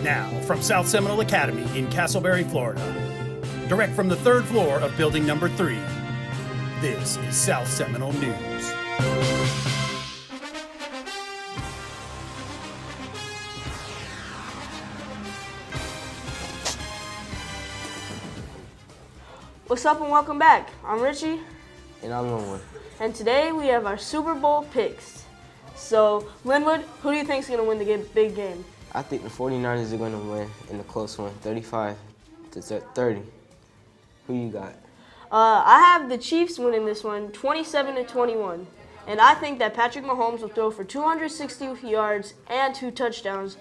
Now, from South Seminole Academy in Castleberry, Florida, direct from the 3rd floor of building number 3, this is South Seminole News. What's up and welcome back. I'm Richie. And I'm Linwood. And today we have our Super Bowl picks. So, Linwood, who do you think is going to win the big game? I think the 49ers are going to win in the close one, 35 to 30. Who you got? I have the Chiefs winning this one, 27-21. And I think that Patrick Mahomes will throw for 260 yards and 2 touchdowns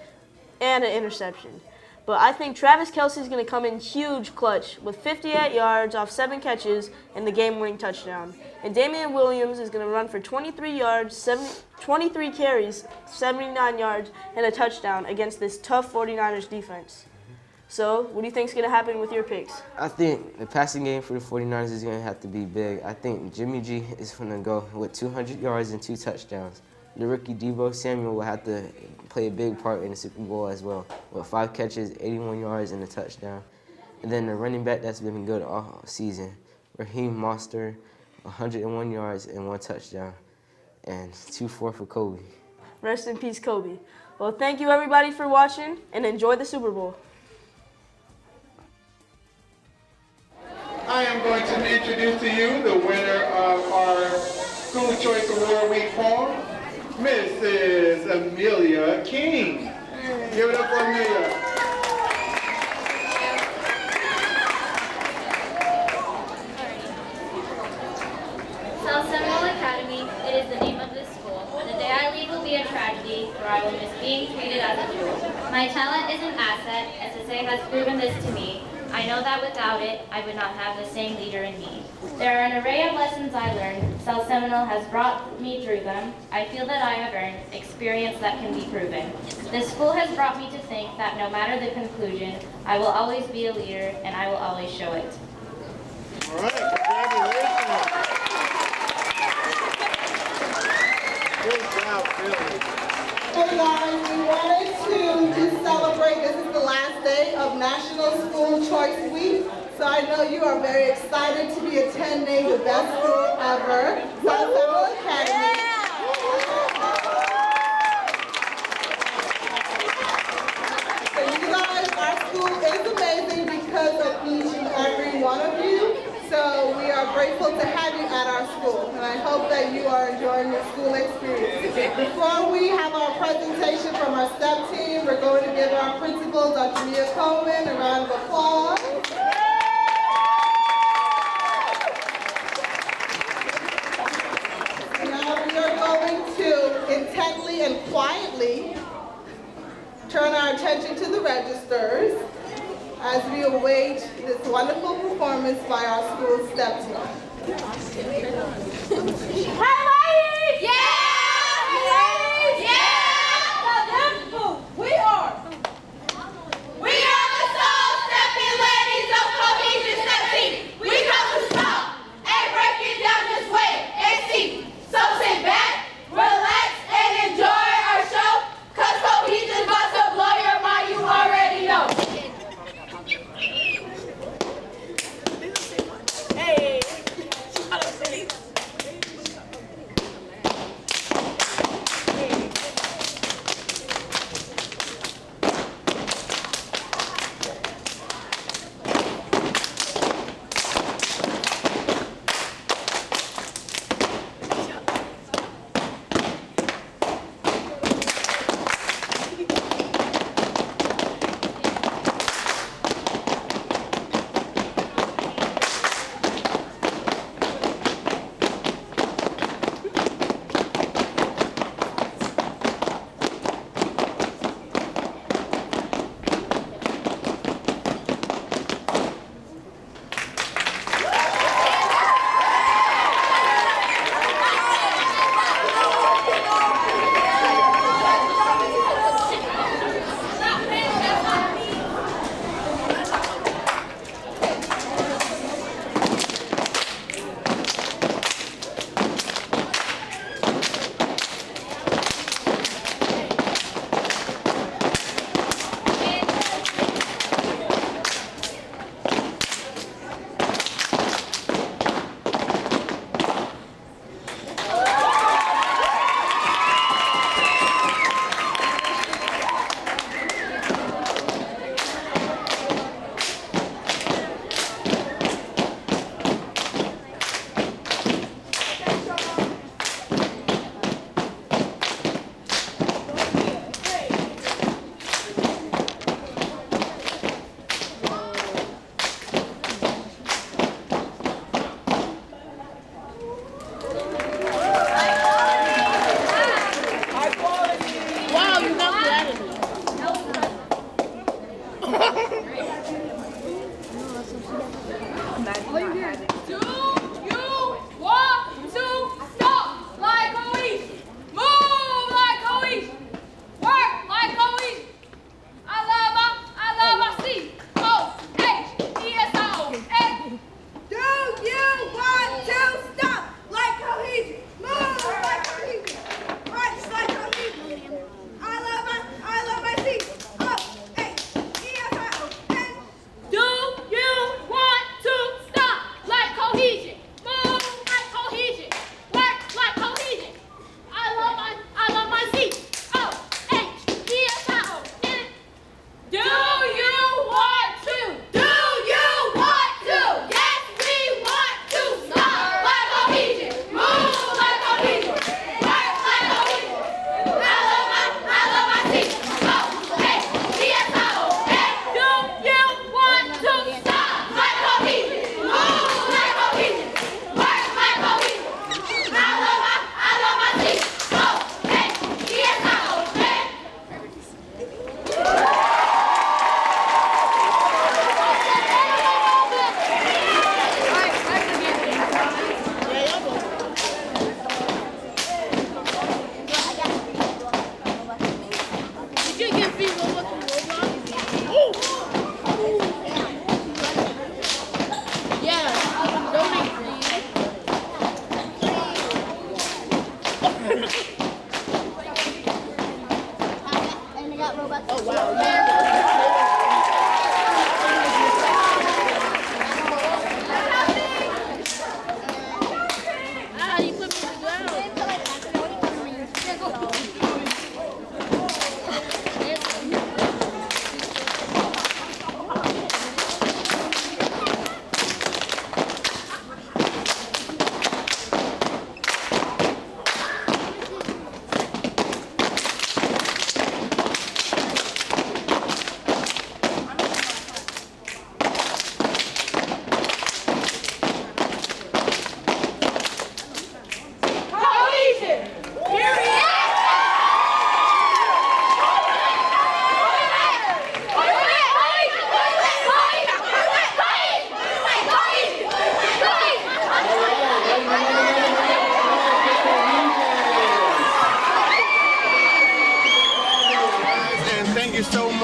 and an interception. But I think Travis Kelce is going to come in huge clutch with 58 yards off 7 catches and the game-winning touchdown. And Damian Williams is going to run for 23 yards, 23 carries, 79 yards, and a touchdown against this tough 49ers defense. So, what do you think is going to happen with your picks? I think the passing game for the 49ers is going to have to be big. I think Jimmy G is going to go with 200 yards and 2 touchdowns. The rookie Deebo Samuel will have to play a big part in the Super Bowl as well, with 5 catches, 81 yards, and a touchdown. And then the running back that's been good all season, Raheem Mostert, 101 yards and 1 touchdown, and 2-4 for Kobe. Rest in peace, Kobe. Well, thank you everybody for watching, and enjoy the Super Bowl. I am going to introduce to you the winner of our School Choice Award Week poem, Mrs. Amelia King. Give it up for Amelia. South Seminole Academy, it is the name of this school. The day I leave will be a tragedy, for I will miss being treated as a jewel. My talent is an asset, SSA has proven this to me. I know that without it, I would not have the same leader in me. There are an array of lessons I learned. South Seminole has brought me through them. I feel that I have earned experience that can be proven. This school has brought me to think that no matter the conclusion, I will always be a leader and I will always show it. All right, congratulations. Good job, Billy. Hey guys, we wanted to just celebrate. This is the last day of National School Choice Week. So I know you are very excited to be attending the best school ever, South Seminole Academy. So you guys, our school is amazing because of each and every one of you. So we are grateful to have you at our school, and I hope that you are enjoying your school experience. Before we have our presentation from our STEP team, we're going to give our principal, Dr. Mia Coleman, a round of applause. Now we are going to intently and quietly turn our attention to the registers as we await this wonderful performance by our school STEP team. Hi, ladies! Yeah! Ladies! Yeah! We are the soul-stepping ladies of Cohesion Step Team. We come to stop and break it down this way and see. So sit back, relax, and enjoy our show, cause Cohesion's about to blow your mind, you already know.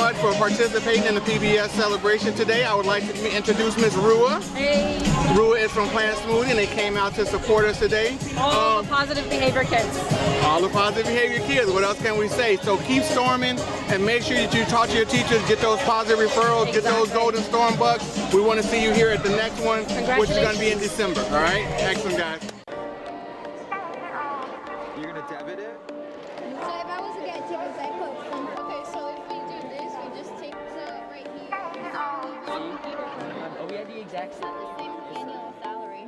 much for participating in the PBS celebration today. I would like to introduce Ms. Rua. Hey, Rua is from Plant Smoothie, and they came out to support us today. all the positive behavior kids. All the positive behavior kids. What else can we say? So keep storming and make sure that you talk to your teachers, get those positive referrals, get those golden storm bucks. We want to see you here at the next one, which is going to be in December. All right? Excellent, guys. You're going to debit it? So if I was to get tickets, I put some. Okay, so if we do this, we just take right here. Oh, we had the exact same. The same annual salary.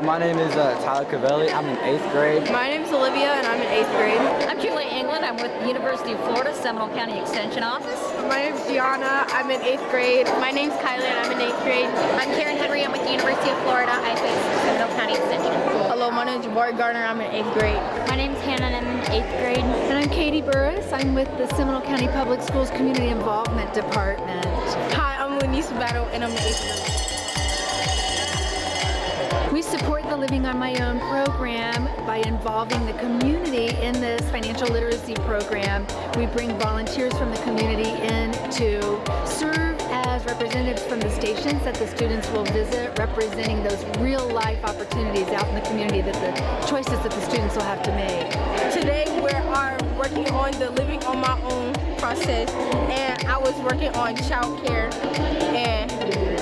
My name is Tyler Cavelli. I'm in 8th grade. My name's Olivia, and I'm in 8th grade. I'm Julie England. I'm with the University of Florida, Seminole County Extension Office. My name's Gianna. I'm in 8th grade. My name's Kylie, and I'm in 8th grade. I'm Karen Henry. I'm with the University of Florida. I face Seminole County Extension. Hello, my name's Jabari Garner. I'm in 8th grade. My name's Hannah, and I'm in 8th grade. And I'm Katie Burris. I'm with the Seminole County Public Schools Community Involvement Department. Hi, I'm Lenise Battle, and I'm in 8th grade. We support the Living on My Own program by involving the community in this financial literacy program. We bring volunteers from the community in to serve as representatives from the stations that the students will visit, representing those real life opportunities out in the community, that the choices that the students will have to make. Today we are working on the Living on My Own process, and I was working on child care and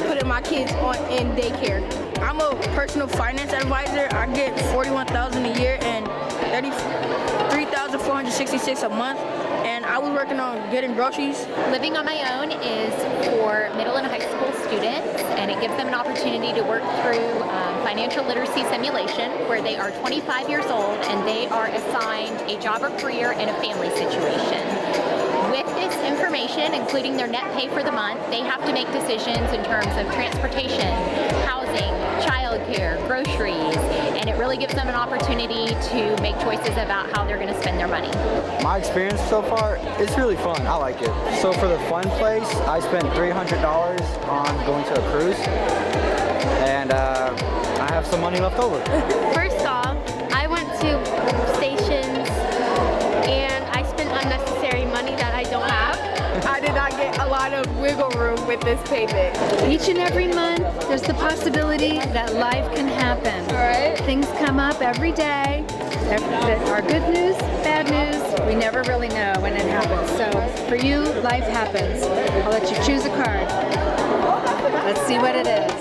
putting my kids in daycare. I'm a personal finance advisor. I get $41,000 a year and $33,466 a month. And I was working on getting groceries. Living on My Own is for middle and high school students, and it gives them an opportunity to work through financial literacy simulation, where they are 25 years old and they are assigned a job or career in a family situation. With this information, including their net pay for the month, they have to make decisions in terms of transportation, housing, childcare, groceries, and it really gives them an opportunity to make choices about how they're going to spend their money. My experience so far, it's really fun. I like it. So for the fun place, I spent $300 on going to a cruise, and I have some money left over. First off, I went to stations and I spent unnecessary money that I don't have. I did not get a lot of wiggle room with this payment. Each and every month, there's the possibility that life can happen. All right. Things come up every day that are good news, bad news. We never really know when it happens. So for you, life happens. I'll let you choose a card. Let's see what it is.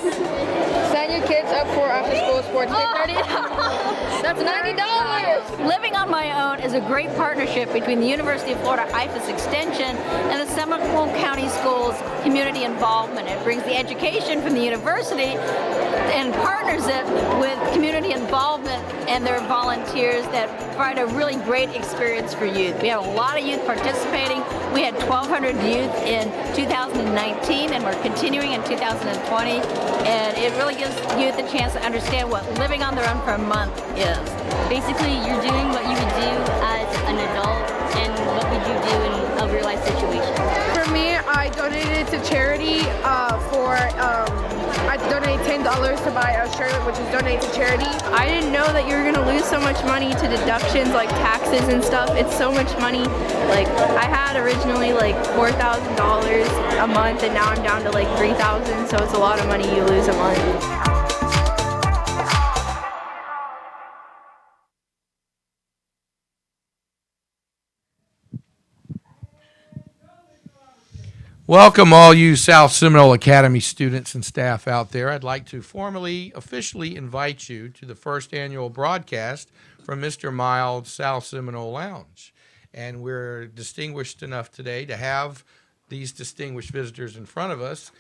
Sign your kids up for after school sports. Get $30. That's $90. Living on My Own is a great partnership between the University of Florida IFAS Extension and the Seminole County Schools Community Involvement. It brings the education from the university and partners it with community involvement and their volunteers that provide a really great experience for youth. We have a lot of youth participating. We had 1,200 youth in 2019, and we're continuing in 2020. And it really gives youth a chance to understand what living on their own for a month is. Basically, you're doing what you would do as an adult, and what would you do in a real life situation? For me, I donated to charity I donated $10 to buy a shirt, which is donated to charity. I didn't know that you were going to lose so much money to deductions like taxes and stuff. It's so much money. Like, I had originally like $4,000 a month, and now I'm down to like $3,000, so it's a lot of money you lose a month. Welcome all you South Seminole Academy students and staff out there. I'd like to officially invite you to the first annual broadcast from Mr. Mild's South Seminole Lounge. And we're distinguished enough today to have these distinguished visitors in front of us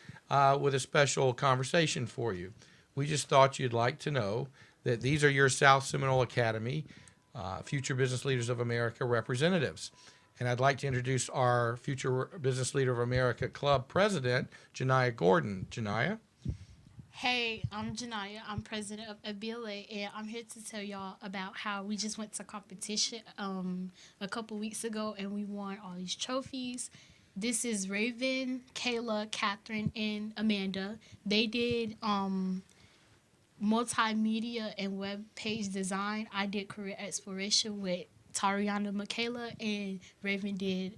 with a special conversation for you. We just thought you'd like to know that these are your South Seminole Academy Future Business Leaders of America representatives. And I'd like to introduce our Future Business Leader of America Club President, Janiyah Gordon. Janiyah? Hey, I'm Janiyah. I'm president of FBLA, and I'm here to tell y'all about how we just went to competition a couple weeks ago, and we won all these trophies. This is Raven, Kayla, Catherine, and Amanda. They did multimedia and web page design. I did career exploration with Tariana, Michaela, and Raven did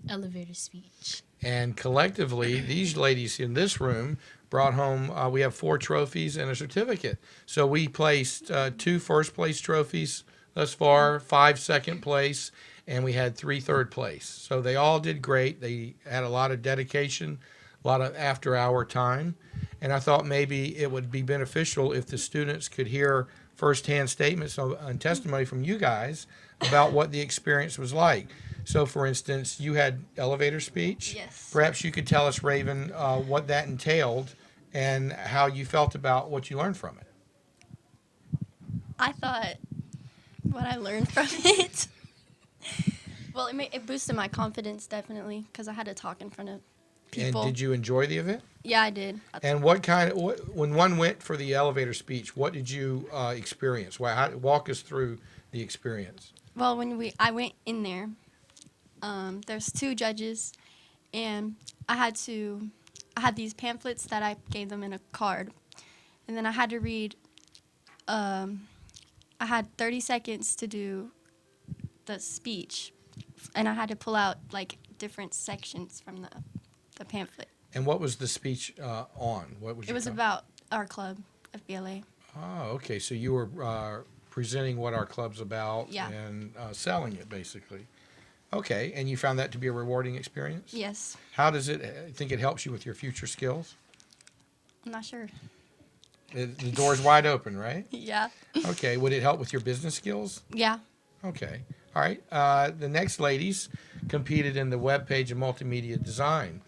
elevator speech. And collectively, these ladies in this room brought home, we have 4 trophies and a certificate. So we placed 2 first place trophies thus far, 5 second place, and we had 3 third place. So they all did great. They had a lot of dedication, a lot of after hour time. And I thought maybe it would be beneficial if the students could hear firsthand statements and testimony from you guys about what the experience was like. So, for instance, you had elevator speech. Yes. Perhaps you could tell us, Raven, what that entailed and how you felt about what you learned from it. I thought what I learned from it, well, it boosted my confidence definitely because I had to talk in front of people. And did you enjoy the event? Yeah, I did. And when one went for the elevator speech, what did you experience? Walk us through the experience. Well, when I went in there, there's 2 judges, and I had these pamphlets that I gave them in a card, and then I had to read. I had 30 seconds to do the speech, and I had to pull out like different sections from the pamphlet. And what was the speech on? What was It was about our club, FBLA. Oh, okay. So you were presenting what our club's about and selling it, basically. Okay. And you found that to be a rewarding experience? Yes. How does it think it helps you with your future skills? I'm not sure. The door's wide open, right? Yeah. Okay. Would it help with your business skills? Yeah. Okay. All right. The next ladies competed in the web page and multimedia design,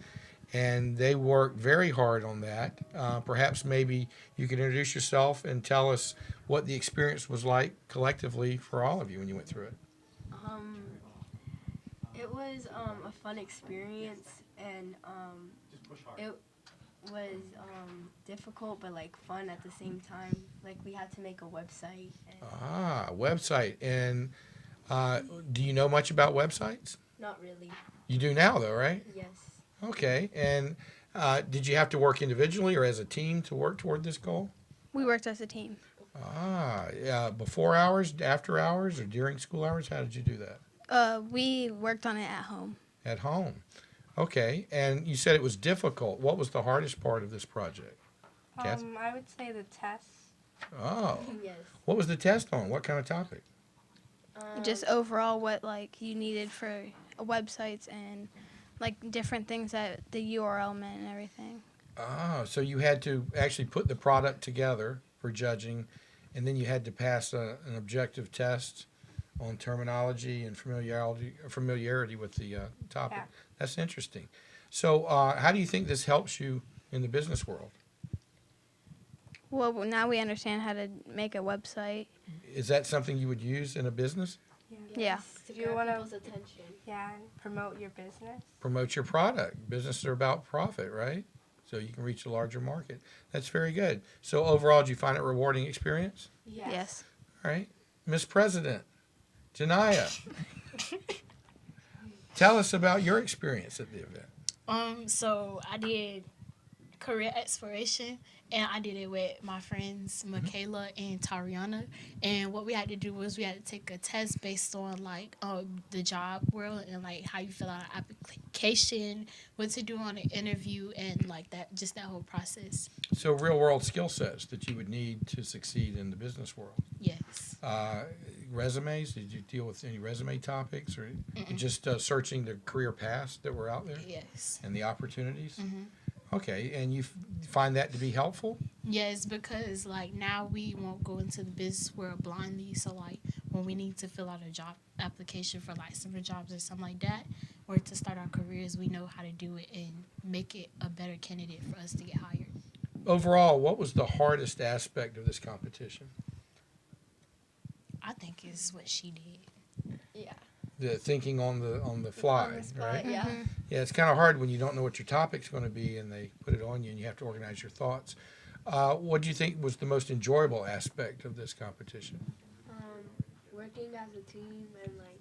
and they worked very hard on that. Perhaps maybe you could introduce yourself and tell us what the experience was like collectively for all of you when you went through it. It was a fun experience, and it was difficult but like fun at the same time. Like we had to make a website. Website. And do you know much about websites? Not really. You do now, though, right? Yes. Okay. And did you have to work individually or as a team to work toward this goal? We worked as a team. Before hours, after hours, or during school hours? How did you do that? We worked on it at home. At home. Okay. And you said it was difficult. What was the hardest part of this project? Kath? I would say the tests. Oh. Yes. What was the test on? What kind of topic? Just overall what like you needed for websites and like different things that the URL meant and everything. So you had to actually put the product together for judging, and then you had to pass an objective test on terminology and familiarity with the topic. Yeah. That's interesting. So how do you think this helps you in the business world? Well, now we understand how to make a website. Is that something you would use in a business? Yeah. To you want people's attention. Yeah, and promote your business. Promote your product. Businesses are about profit, right? So you can reach a larger market. That's very good. So overall, did you find it a rewarding experience? Yes. All right. Miss President, Janaya, tell us about your experience at the event. So I did career exploration, and I did it with my friends Michaela and Tariana. And what we had to do was we had to take a test based on like the job world and like how you fill out an application, what to do on an interview, and like that whole process. So real world skill sets that you would need to succeed in the business world. Yes. Resumes, did you deal with any resume topics or just searching the career paths that were out there? Yes. And the opportunities? Okay, and you find that to be helpful? Yes, because like now we won't go into the business world blindly. So like when we need to fill out a job application for like summer jobs or something like that, or to start our careers, we know how to do it and make it a better candidate for us to get hired. Overall, what was the hardest aspect of this competition? I think is what she did. Yeah. The thinking on the fly, On the spot, right? yeah. Yeah, it's kind of hard when you don't know what your topic's going to be and they put it on you and you have to organize your thoughts. What do you think was the most enjoyable aspect of this competition? Working as a team and like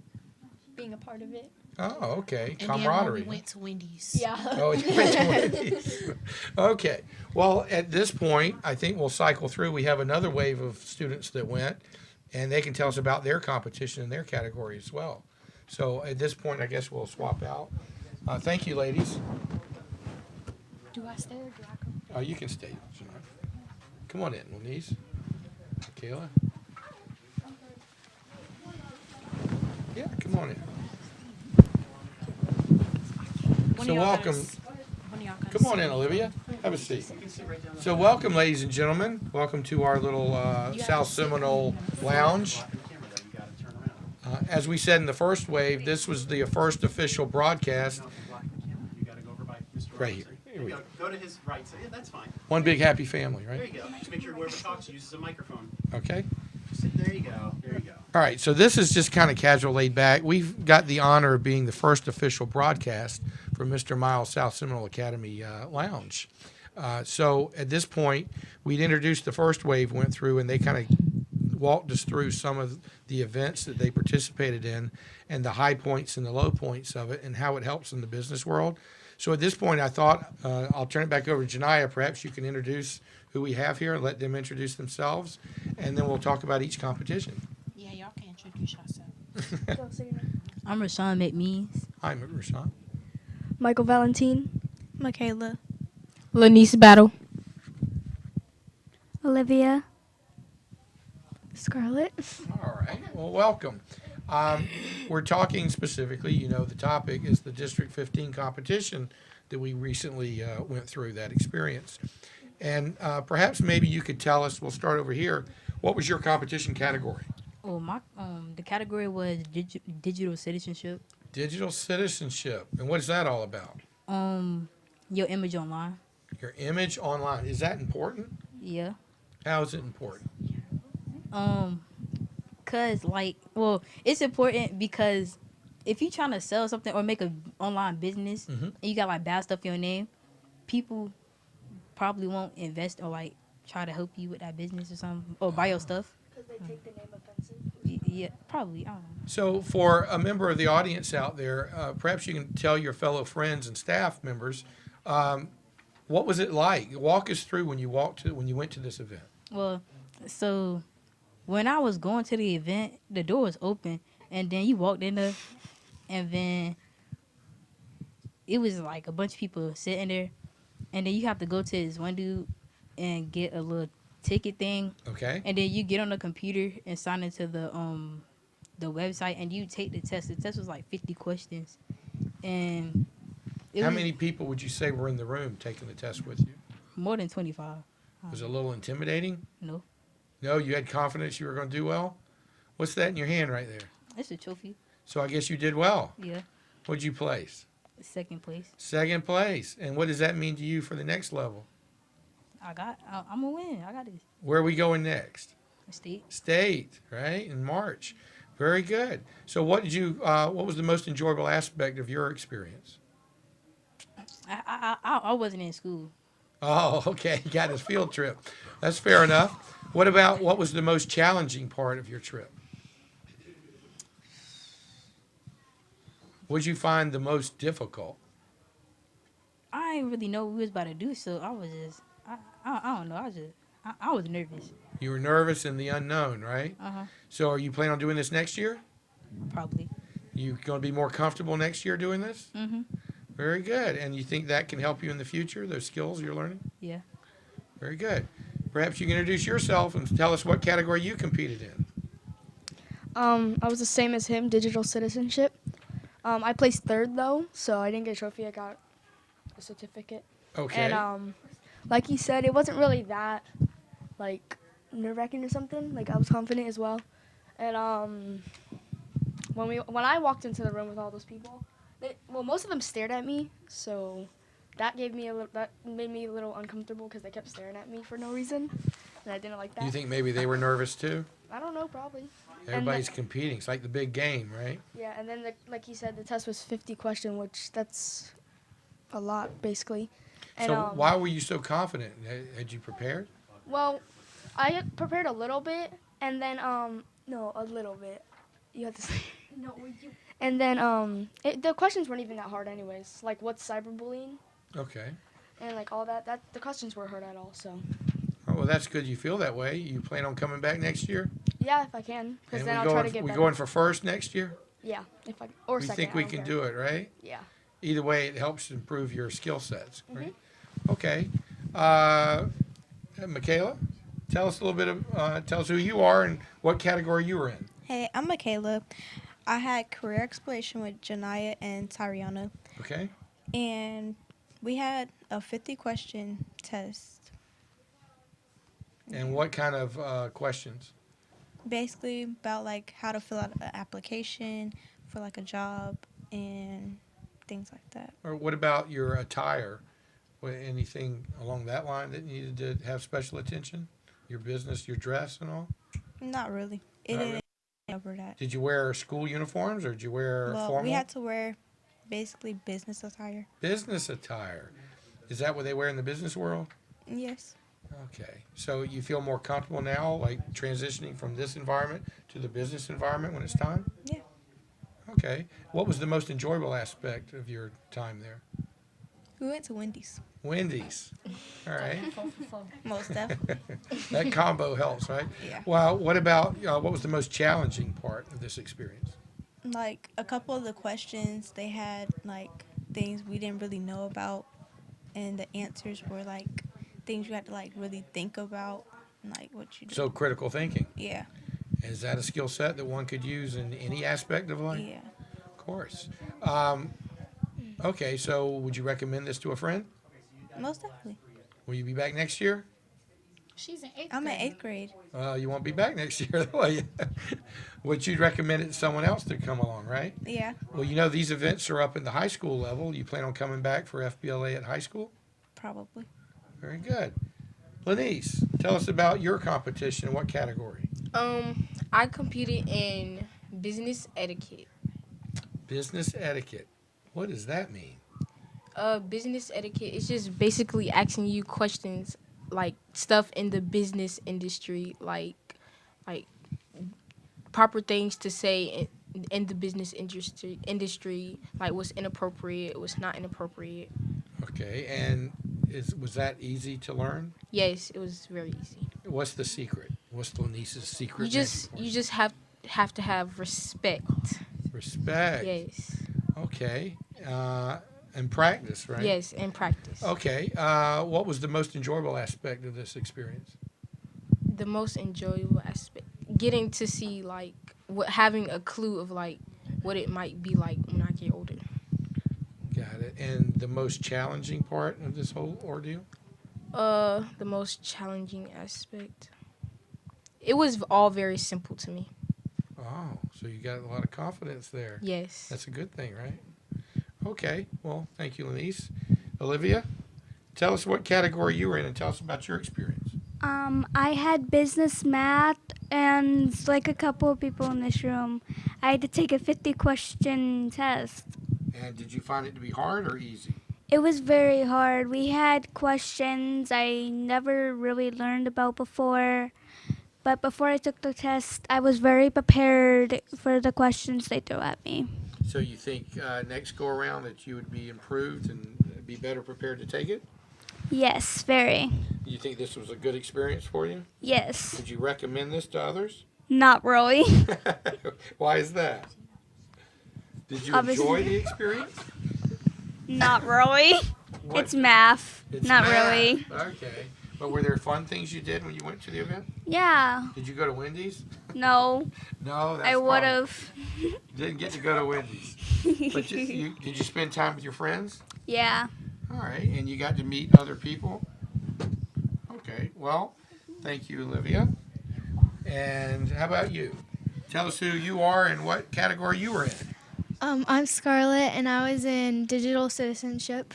Being a part of it. Oh, okay. And Camaraderie. then when we went to Wendy's. Yeah. Oh, you went to Wendy's. Okay. Well, at this point, I think we'll cycle through. We have another wave of students that went. and they can tell us about their competition in their category as well. So at this point, I guess we'll swap out. Thank you, ladies. Do I stay or do I go? Oh, you can stay. Come on in, Lenise. Kayla. Yeah, come on in. So welcome. Come on in, Olivia. Have a seat. So welcome, ladies and gentlemen. Welcome to our little South Seminole lounge. As we said in the first wave, this was the first official broadcast. Right here. Here we go. Go to his right. So, yeah, that's fine. One big happy family, right? There you go. Just make sure whoever talks uses a microphone. Okay. There you go. There you go. All right, so this is just kind of casual, laid back. We've got the honor of being the first official broadcast for Mr. Miles South Seminole Academy Lounge. So at this point, we'd introduced the first wave, went through, and they kind of walked us through some of the events that they participated in and the high points and the low points of it and how it helps in the business world. So at this point, I thought I'll turn it back over to Janiyah. Perhaps you can introduce who we have here and let them introduce themselves, and then we'll talk about each competition. Yeah, y'all can introduce yourself. I'm Rashawn McMeans. Hi, Rashawn. Michael Valentine. Michaela. Lanice Battle. Olivia. Scarlett. All right. Well, welcome. We're talking specifically, you know, the topic is the District 15 competition that we recently went through, that experience. And perhaps maybe you could tell us, we'll start over here, what was your competition category? Oh, the category was digital citizenship. Digital citizenship. And what is that all about? Your image online. Your image online. Is that important? Yeah. How is it important? It's important because if you're trying to sell something or make an online business and you got like bad stuff in your name, people probably won't invest or like try to help you with that business or something or buy your stuff. Because they take the name offensive. Yeah, probably. I don't know. So for a member of the audience out there, perhaps you can tell your fellow friends and staff members, what was it like? Walk us through when you went to this event. Well, so when I was going to the event, the door was open, and then you walked in there, and then it was like a bunch of people sitting there, and then you have to go to this one dude and get a little ticket thing. Okay. And then you get on the computer and sign into the website, and you take the test. The test was like 50 questions, and how many people would you say were in the room taking the test with you? More than 25. Was it a little intimidating? No. No, you had confidence you were going to do well? What's that in your hand right there? It's a trophy. So I guess you did well. Yeah. What'd you place? Second place. Second place. And what does that mean to you for the next level? I'm going to win. I got this. Where are we going next? State. State, right? In March. Very good. So what was the most enjoyable aspect of your experience? I wasn't in school. Oh, okay. You got this field trip. That's fair enough. What was the most challenging part of your trip? What did you find the most difficult? I didn't really know what we was about to do, so I was just, I don't know. I was nervous. You were nervous in the unknown, right? Uh-huh. So are you planning on doing this next year? Probably. You going to be more comfortable next year doing this? Mm-hmm. Very good. And you think that can help you in the future, those skills you're learning? Yeah. Very good. Perhaps you can introduce yourself and tell us what category you competed in. I was the same as him, digital citizenship. I placed third, though, so I didn't get a trophy. I got a certificate. Okay. And like he said, it wasn't really that, like, nerve-wracking or something. Like, I was confident as well. And when I walked into the room with all those people, most of them stared at me, so that made me a little uncomfortable because they kept staring at me for no reason, and I didn't like that. You think maybe they were nervous too? I don't know, probably. Everybody's competing. It's like the big game, right? Yeah, and then like he said, the test was 50 questions, which that's a lot basically. And, so why were you so confident? Had you prepared? Well, I had prepared a little bit, and then no, a little bit. You have to say. No, you. And then the questions weren't even that hard, anyways. Like, what's cyberbullying? Okay. And like all that the questions weren't hard at all. So. well, that's good you feel that way. You plan on coming back next year? Yeah, if I can, because And then we I'll try to going, get we better. going for first next year? Yeah, if I or We second. think I we don't can care. do it, right? Yeah. Either way, it helps improve your skill sets, right? Mm-hmm. Okay. Michaela, tell us a little bit of, tell us who you are and what category you were in. Hey, I'm Michaela. I had career exploration with Janaya and Tariana, Okay. and we had a 50-question test. And what kind of questions? Basically about like how to fill out an application for like a job and things like that. Or what about your attire? Anything along that line that needed to have special attention? Your business, your dress and all? Not really. It Not didn't really? cover that. Did you wear school uniforms or did you wear Well, formal? we had to wear basically business attire. Business attire. Is that what they wear in the business world? Yes. Okay. So you feel more comfortable now, like transitioning from this environment to the business environment when it's time? Yeah. Okay. What was the most enjoyable aspect of your time there? We went to Wendy's. Wendy's. All right. Most definitely. That combo helps, right? Yeah. Well, what about, what was the most challenging part of this experience? Like a couple of the questions, they had like things we didn't really know about, and the answers were like things you had to like really think about, and, like what you do. So critical thinking. Yeah. Is that a skill set that one could use in any aspect of life? Yeah. Of course. Okay, so would you recommend this to a friend? Most definitely. Will you be back next year? She's in 8th grade. I'm in 8th grade. You won't be back next year, will you? Would you recommend it to someone else to come along, right? Yeah. Well, you know these events are up in the high school level. You plan on coming back for FBLA at high school? Probably. Very good. Lanice, tell us about your competition. What category? I competed in business etiquette. Business etiquette. What does that mean? Business etiquette is just basically asking you questions like stuff in the business industry, like proper things to say in the business industry, like what's inappropriate, what's not inappropriate. Okay, and was that easy to learn? Yes, it was very easy. What's the secret? What's Lanice's secret? You just have to have respect. Respect. Yes. Okay. And practice, right? Yes, and practice. Okay. What was the most enjoyable aspect of this experience? The most enjoyable aspect, getting to see like having a clue of like what it might be like when I get older. Got it. And the most challenging part of this whole ordeal? The most challenging aspect. It was all very simple to me. Oh, so you got a lot of confidence there. Yes. That's a good thing, right? Okay. Well, thank you, Lanice. Olivia, tell us what category you were in and tell us about your experience. I had business math, and like a couple of people in this room, I had to take a 50-question test. And did you find it to be hard or easy? It was very hard. We had questions I never really learned about before. But before I took the test, I was very prepared for the questions they threw at me. So you think next go around that you would be improved and be better prepared to take it? Yes, very. You think this was a good experience for you? Yes. Would you recommend this to others? Not really. Why is that? Did you Obviously. enjoy the experience? Not really. What? It's math. It's Not math. really. Okay. But were there fun things you did when you went to the event? Yeah. Did you go to Wendy's? No. No, that's I would fine. have. Didn't get to go to Wendy's. But did you spend time with your friends? Yeah. All right. And you got to meet other people? Okay. Well, thank you, Olivia. And how about you? Tell us who you are and what category you were in. I'm Scarlett, and I was in digital citizenship.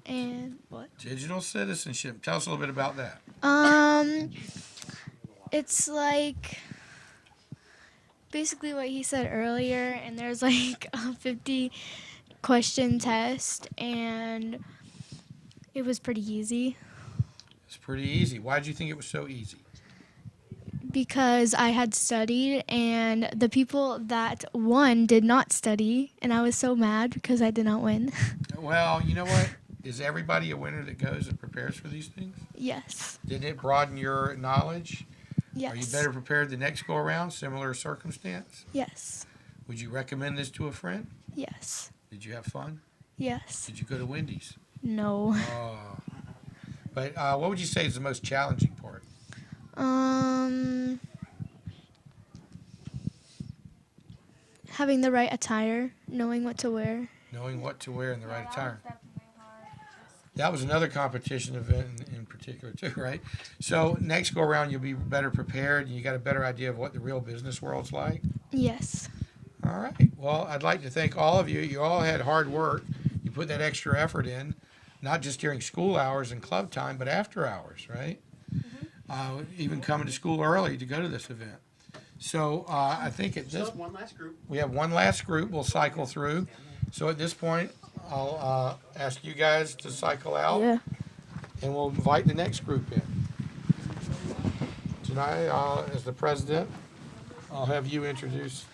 And what? Digital citizenship. Tell us a little bit about that. It's like basically what he said earlier, and there's like a 50-question test, and it was pretty easy. It's pretty easy. Why did you think it was so easy? Because I had studied, and the people that won did not study, and I was so mad because I did not win. Well, you know what? Is everybody a winner that goes and prepares for these things? Yes. Did it broaden your knowledge? Yes. Are you better prepared the next go around, similar circumstance? Yes. Would you recommend this to a friend? Yes. Did you have fun? Yes. Did you go to Wendy's? No. Oh. But what would you say is the most challenging part? Having the right attire, knowing what to wear. Knowing what to wear in the right attire. That was another competition event in particular too, right? So next go around, you'll be better prepared and you got a better idea of what the real business world's like. Yes. All right. Well, I'd like to thank all of you. You all had hard work. You put that extra effort in, not just during school hours and club time, but after hours, right? Even coming to school early to go to this event. So I think at this, one last group. we have one last group we'll cycle through. So at this point, I'll ask you guys to cycle out. Yeah. And we'll invite the next group in. Tonight, as the president, I'll have you introduce,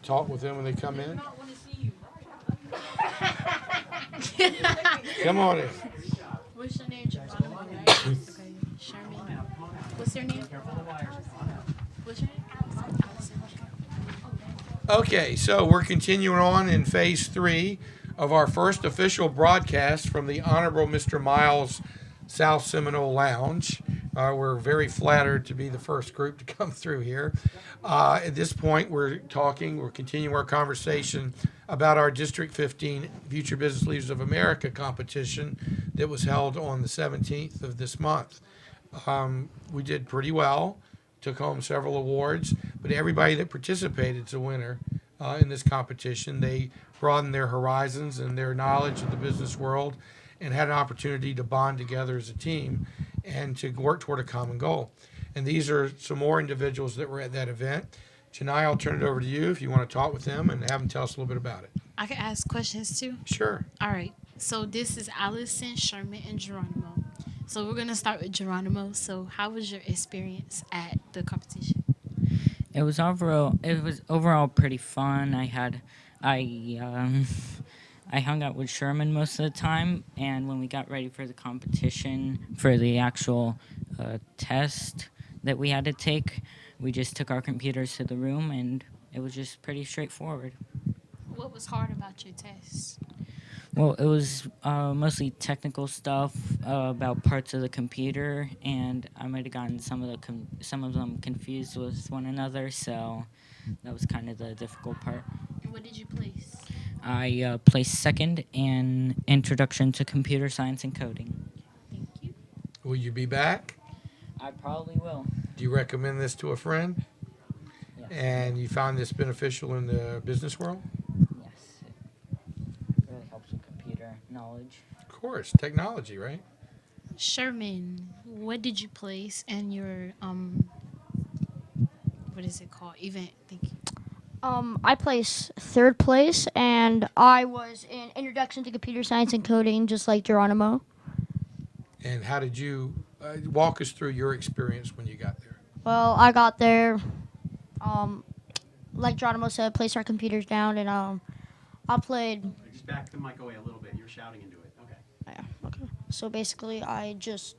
talk with them when they come in. Come on in. What's your name, Geronimo? Okay, Sherman. What's your name? What's your name? Allison. Okay, so we're continuing on in phase 3 of our first official broadcast from the Honorable Mr. Miles South Seminole Lounge. We're very flattered to be the first group to come through here. At this point, we're continuing our conversation about our District 15 Future Business Leaders of America competition that was held on the 17th of this month. We did pretty well, took home several awards, but everybody that participated is a winner in this competition. They broadened their horizons and their knowledge of the business world and had an opportunity to bond together as a team and to work toward a common goal. And these are some more individuals that were at that event. Janai, I'll turn it over to you if you want to talk with them and have them tell us a little bit about it. I can ask questions too? Sure. All right. So this is Allison, Sherman, and Geronimo. So we're going to start with Geronimo. So how was your experience at the competition? It was overall pretty fun. I hung out with Sherman most of the time, and when we got ready for the competition, for the actual test that we had to take, we just took our computers to the room, and it was just pretty straightforward. What was hard about your test? Well, it was mostly technical stuff about parts of the computer, and I might have gotten some of them confused with one another, so that was kind of the difficult part. What did you place? I placed second in Introduction to Computer Science and Coding. Thank you. Will you be back? I probably will. Do you recommend this to a friend? Yes. And you found this beneficial in the business world? Yes. It really helps with computer knowledge. Of course, technology, right? Sherman, what did you place in your what is it called? Event. Thank you. I placed third place, and I was in Introduction to Computer Science and Coding, just like Geronimo. And how did you walk us through your experience when you got there? Well, I got there, like Geronimo said, placed our computers down, and I played. Just back the mic away a little bit. You're shouting into it. Okay. Yeah, okay. So basically, I just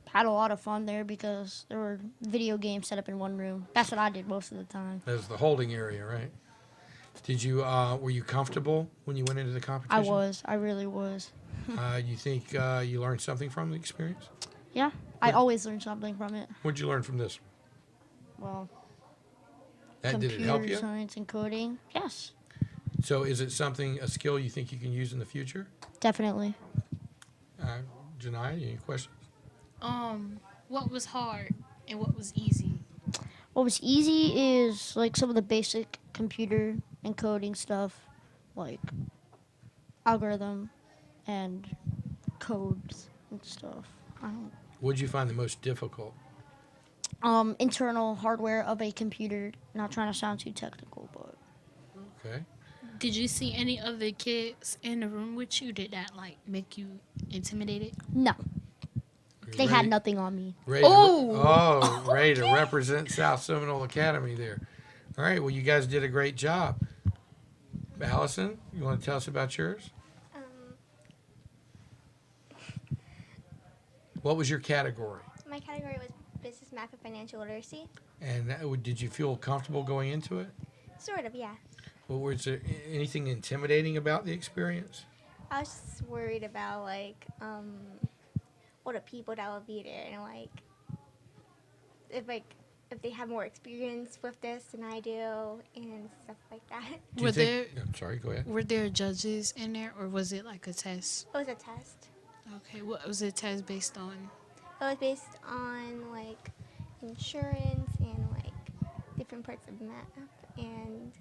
had a lot of fun there because there were video games set up in one room. That's what I did most of the time. That was the holding area, right? Did you were you comfortable when you went into the competition? I was. I really was. You think you learned something from the experience? Yeah, I always learn something from it. What'd you learn from this? Well, Did it help you? computer science and coding, yes, So is it a skill you think you can use in the future? definitely. Janai, any questions? What was hard and what was easy? What was easy is like some of the basic computer and coding stuff, like algorithm and codes and stuff. What'd you find the most difficult? Internal hardware of a computer. Not trying to sound too technical, but. Okay. Did you see any other kids in the room with you? Did that make you intimidated? No. They had nothing on me. Ready to represent South Seminole Academy there. All right, well, you guys did a great job. Allison, you want to tell us about yours? What was your category? My category was business, math, and financial literacy. And did you feel comfortable going into it? Sort of, yeah. Well, was there anything intimidating about the experience? I was just worried about all the people that would be there, and if they have more experience with this than I do, and stuff like that. I'm sorry, go ahead. Were there judges in there, or was it like a test? It was a test. Okay, what was the test based on? It was based on insurance and different parts of math and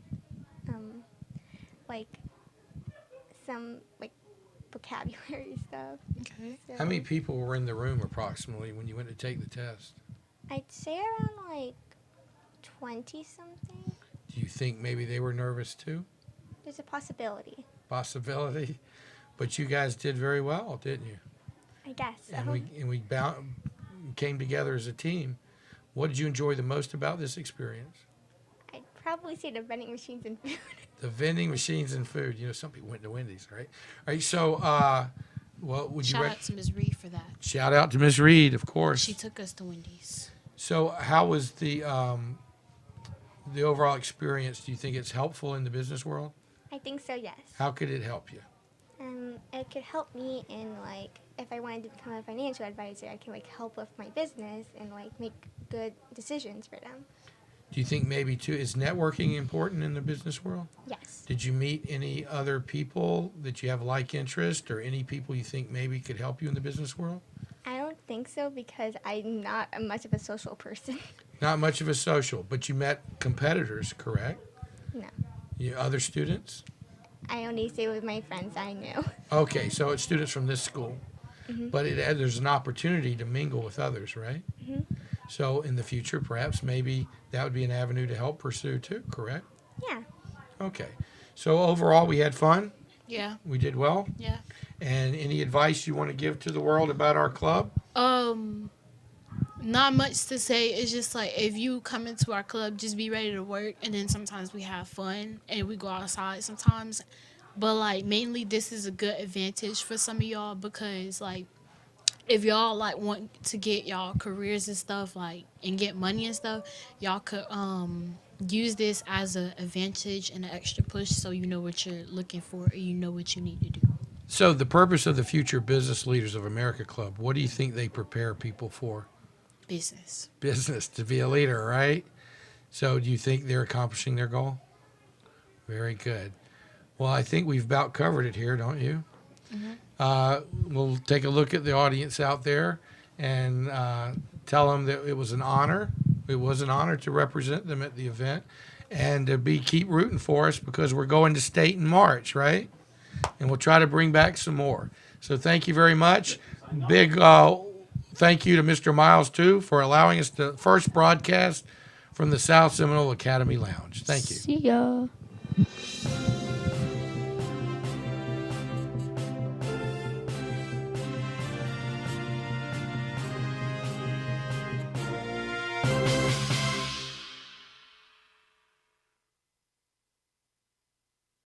some vocabulary stuff. Okay. So How many people were in the room approximately when you went to take the test? I'd say around 20 something. Do you think maybe they were nervous too? There's a possibility. Possibility. But you guys did very well, didn't you? I guess so. And we came together as a team. What did you enjoy the most about this experience? I'd probably say the vending machines and food. The vending machines and food. You know, some people went to Wendy's, right? All right, so, would you... Shout out to Ms. Reed for that. Shout out to Ms. Reed, of course. She took us to Wendy's. So how was the overall experience? Do you think it's helpful in the business world? I think so, yes. How could it help you? It could help me in if I wanted to become a financial advisor, I can help with my business and make good decisions for them. Do you think maybe too, is networking important in the business world? Yes. Did you meet any other people that you have like interest, or any people you think maybe could help you in the business world? I don't think so, because I'm not much of a social person. Not much of a social, but you met competitors, correct? No. Other students? I only stay with my friends I knew. Okay, so it's students from this school. Mhm. But there's an opportunity to mingle with others, right? Mhm. So in the future, perhaps maybe that would be an avenue to help pursue too, correct? Yeah. Okay. So overall, we had fun. Yeah. We did well. Yeah. And any advice you want to give to the world about our club? Not much to say. It's just if you come into our club, just be ready to work, and then sometimes we have fun and we go outside sometimes. But mainly this is a good advantage for some of y'all, because if y'all want to get y'all careers and stuff and get money and stuff, y'all could use this as an advantage and an extra push, so you know what you're looking for and you know what you need to do. So the purpose of the Future Business Leaders of America Club, what do you think they prepare people for? Business. Business, to be a leader, right? So do you think they're accomplishing their goal? Very good. Well, I think we've about covered it here, don't you? Mm-hmm. We'll take a look at the audience out there and tell them that it was an honor. It was an honor to represent them at the event, and to keep rooting for us, because we're going to state in March, right? And we'll try to bring back some more. So thank you very much. Big thank you to Mr. Miles, too, for allowing us to first broadcast from the South Seminole Academy Lounge. Thank you. See ya.